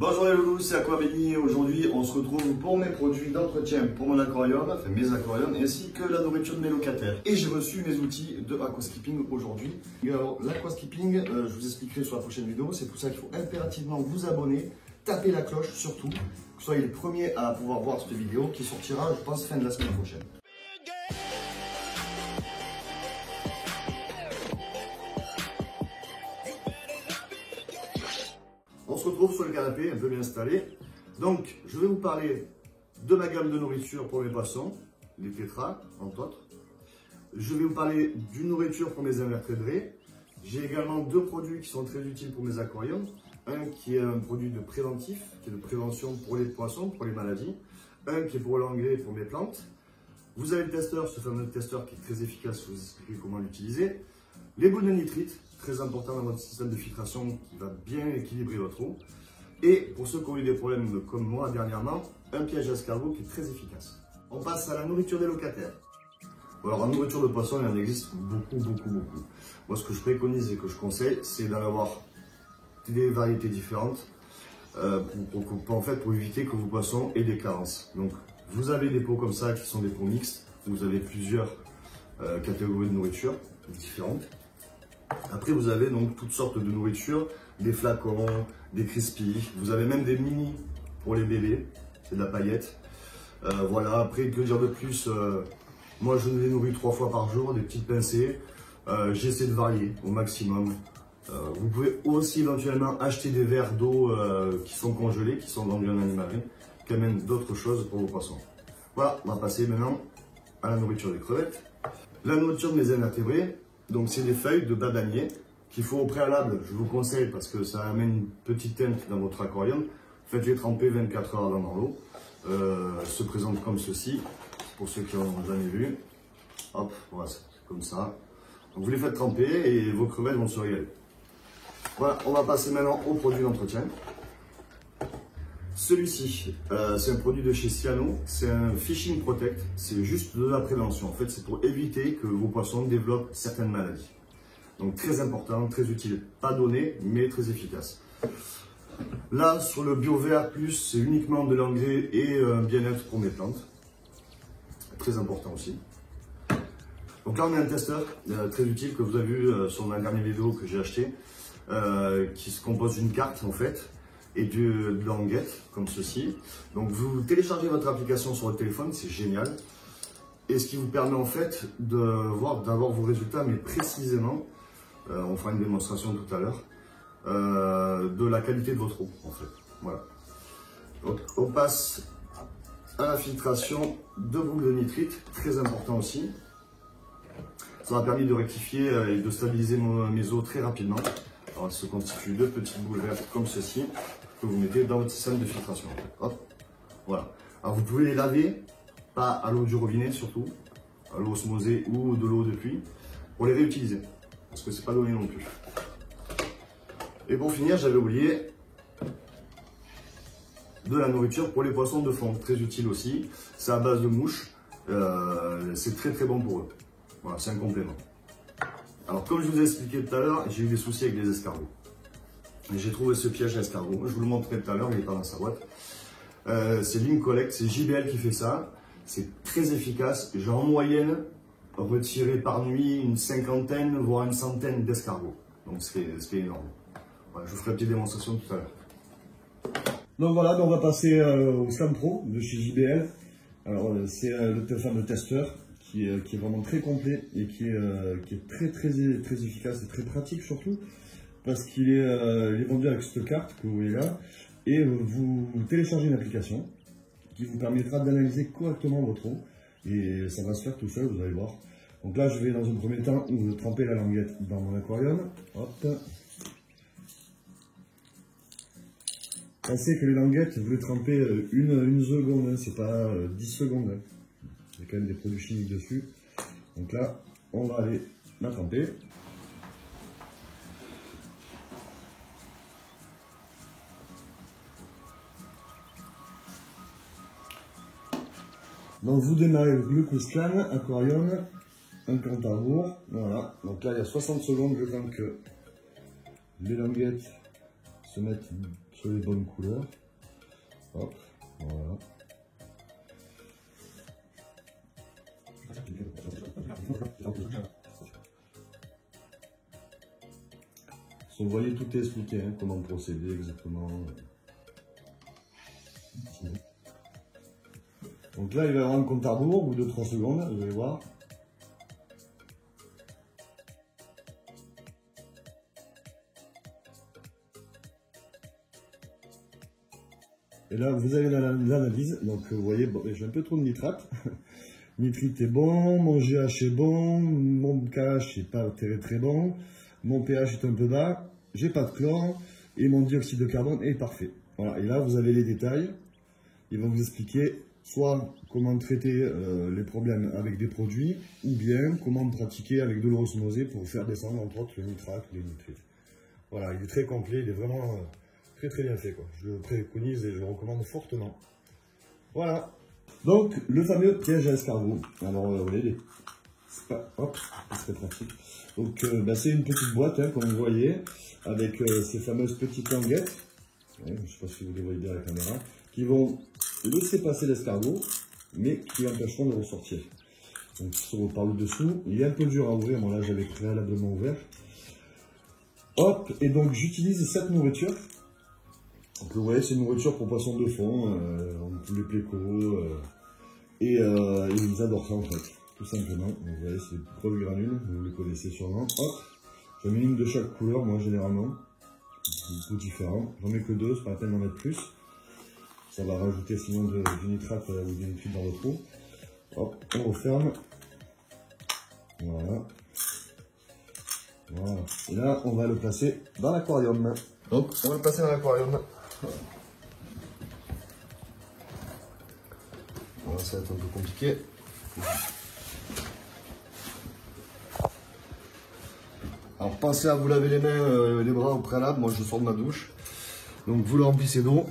Bonjour les loulous, c'est Aquabéni. Aujourd'hui, on se retrouve pour mes produits d'entretien pour mon aquarium, enfin mes aquariums, ainsi que la nourriture de mes locataires. Et j'ai reçu mes outils de aquascaping aujourd'hui. Alors, l'aquascaping, je vous expliquerai sur la prochaine vidéo. C'est pour ça qu'il faut impérativement vous abonner, taper la cloche surtout, que vous soyez les premiers à pouvoir voir cette vidéo qui sortira, je pense, fin de la semaine prochaine. On se retrouve sur le canapé, un peu bien installé. Donc, je vais vous parler de ma gamme de nourriture pour mes poissons, les tétras, entre autres. Je vais vous parler d'une nourriture pour mes invertébrés. J'ai également deux produits qui sont très utiles pour mes aquariums. Un qui est un produit de préventif, qui est de prévention pour les poissons, pour les maladies. Un qui est pour l'engrais pour mes plantes. Vous avez le testeur, ce fameux testeur qui est très efficace, je vais vous expliquer comment l'utiliser. Les boules de nitrite, très important dans votre système de filtration qui va bien équilibrer votre eau. Et pour ceux qui ont eu des problèmes comme moi dernièrement, un piège à escargot qui est très efficace. On passe à la nourriture des locataires. Alors en nourriture de poisson, il en existe beaucoup. Moi ce que je préconise et que je conseille, c'est d'en avoir des variétés différentes pour éviter que vos poissons aient des carences. Donc vous avez des pots comme ça qui sont des pots mixtes, vous avez plusieurs catégories de nourriture différentes. Après, vous avez donc toutes sortes de nourriture, des flacons, des crispies. Vous avez même des mini pour les bébés, c'est de la paillette. Voilà, après, que dire de plus, moi, je les nourris 3 fois par jour, des petites pincées. J'essaie de varier au maximum. Vous pouvez aussi éventuellement acheter des verres d'eau qui sont congelés, qui sont vendus en animalerie, qui amènent d'autres choses pour vos poissons. Voilà, on va passer maintenant à la nourriture des crevettes. La nourriture de mes invertébrés. Donc c'est des feuilles de bananier qu'il faut au préalable, je vous conseille parce que ça amène une petite teinte dans votre aquarium. Faites-les tremper 24 heures avant dans l'eau. Elles se présentent comme ceci, pour ceux qui n'en ont jamais vu. Hop, voilà, c'est comme ça. Donc vous les faites tremper et vos crevettes vont se régaler. Voilà, on va passer maintenant au produit d'entretien. Celui-ci, c'est un produit de chez Cyano, c'est un Fishing Protect, c'est juste de la prévention. En fait, c'est pour éviter que vos poissons développent certaines maladies. Donc très important, très utile, pas donné, mais très efficace. Là, sur le BioVert Plus, c'est uniquement de l'engrais et un bien-être pour mes plantes. Très important aussi. Donc là, on a un testeur très utile que vous avez vu sur ma dernière vidéo que j'ai acheté, qui se compose d'une carte en fait, et de languettes comme ceci. Donc vous téléchargez votre application sur votre téléphone, c'est génial. Et ce qui vous permet en fait d'avoir vos résultats, mais précisément, on fera une démonstration tout à l'heure, de la qualité de votre eau en fait. Voilà. Donc on passe à la filtration de boules de nitrite, très important aussi. Ça m'a permis de rectifier et de stabiliser mes eaux très rapidement. Alors, elle se constitue de petites boules vertes comme ceci que vous mettez dans votre système de filtration. Hop, voilà. Alors vous pouvez les laver, pas à l'eau du robinet surtout, à l'eau osmosée ou de l'eau de pluie, pour les réutiliser, parce que c'est pas donné non plus. Et pour finir, j'avais oublié de la nourriture pour les poissons de fond, très utile aussi. C'est à base de mouches, c'est très bon pour eux. Voilà, c'est un complément. Alors comme je vous ai expliqué tout à l'heure, j'ai eu des soucis avec les escargots. J'ai trouvé ce piège à escargot. Je vous le montrerai tout à l'heure, il n'est pas dans sa boîte. C'est Link Collect, c'est JBL qui fait ça. C'est très efficace. J'ai en moyenne retiré par nuit une cinquantaine, voire une centaine d'escargots. Donc c'est énorme. Voilà, je vous ferai une petite démonstration tout à l'heure. Donc voilà, on va passer au Slam Pro de chez JBL. Alors c'est le fameux testeur qui est vraiment très complet et qui est très efficace et très pratique surtout. Parce qu'il est vendu avec cette carte que vous voyez là, et vous téléchargez une application qui vous permettra d'analyser correctement votre eau, et ça va se faire tout seul, vous allez voir. Donc là, je vais dans un premier temps tremper la languette dans mon aquarium. Hop. Pensez que les languettes, vous les trempez une seconde, hein, c'est pas 10 secondes. Hein. Il y a quand même des produits chimiques dessus. Donc là, on va aller la tremper. Donc vous démarrez le glucoscan, aquarium, un compte à rebours, voilà. Donc là il y a 60 secondes le temps que les languettes se mettent sur les bonnes couleurs. Hop, voilà. Vous voyez, tout est expliqué, hein, comment procéder exactement. Donc là, il va y avoir un compte à rebours au bout de 3 secondes, vous allez voir. Et là, vous avez l'analyse. Donc, vous voyez, bon, j'ai un peu trop de nitrate. Nitrite est bon, mon GH est bon, mon KH n'est pas très bon, mon pH est un peu bas, j'ai pas de chlore et mon dioxyde de carbone est parfait. Voilà, et là, vous avez les détails. Ils vont vous expliquer soit comment traiter les problèmes avec des produits, ou bien comment pratiquer avec de l'osmosée pour faire descendre entre autres le nitrate ou les nitrites. Voilà, il est très complet, il est vraiment très bien fait, quoi. Je le préconise et je le recommande fortement. Voilà. Donc, le fameux piège à escargot. Alors, vous voyez, hop, c'est très pratique. Donc, c'est une petite boîte, hein, comme vous voyez, avec ces fameuses petites languettes. Ouais, je ne sais pas si vous les voyez bien à la caméra, qui vont laisser passer l'escargot, mais qui empêcheront de ressortir. Donc, par le dessous, il est un peu dur à ouvrir. Moi, là, j'avais préalablement ouvert. Hop, et donc, j'utilise cette nourriture. Donc, vous voyez, c'est une nourriture pour poissons de fond, pour les plécos, et ils adorent ça en fait, tout simplement. Donc, vous voyez, c'est preuve granule, vous le connaissez sûrement. Hop, j'en mets une de chaque couleur, moi généralement, un peu différent. J'en mets que 2, c'est pas la peine d'en mettre plus. Ça va rajouter sinon du nitrate ou du nitrite dans votre eau. Hop, on referme. Voilà. Voilà. Et là, on va le placer dans l'aquarium. Donc, on va le passer dans l'aquarium. Voilà, ça va être un peu compliqué. Alors, pensez à vous laver les mains, les bras au préalable. Moi, je sors de ma douche. Donc, vous le remplissez d'eau,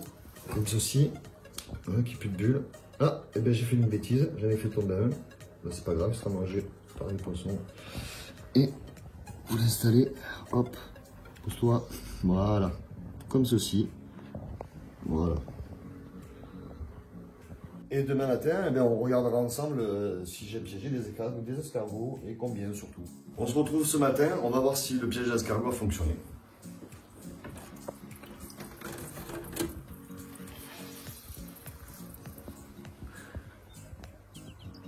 comme ceci. Voilà, qui pue de bulles. Ah, et bien j'ai fait une bêtise. J'en ai fait tomber un. Là, c'est pas grave, il sera mangé par les poissons. Et vous l'installez. Hop, pousse-toi. Voilà. Comme ceci. Voilà. Et demain matin, eh bien, on regardera ensemble si j'ai piégé des écrans ou des escargots et combien surtout. On se retrouve ce matin, on va voir si le piège d'escargot a fonctionné.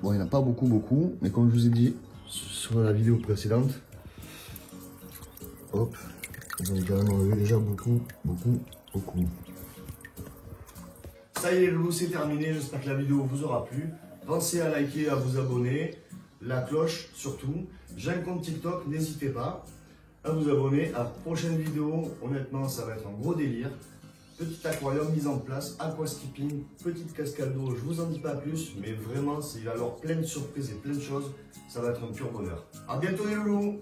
Bon, il n'y en a pas beaucoup, mais comme je vous ai dit sur la vidéo précédente, hop, ils ont quand même enlevé déjà beaucoup. Ça y est, les loulous, c'est terminé. J'espère que la vidéo vous aura plu. Pensez à liker, à vous abonner, la cloche surtout. J'ai un compte TikTok, n'hésitez pas à vous abonner. À la prochaine vidéo, honnêtement, ça va être un gros délire. Petit aquarium mis en place, aquaskipping, petite cascade d'eau, je vous en dis pas plus, mais vraiment, il va y avoir plein de surprises et plein de choses. Ça va être un pur bonheur. À bientôt les loulous!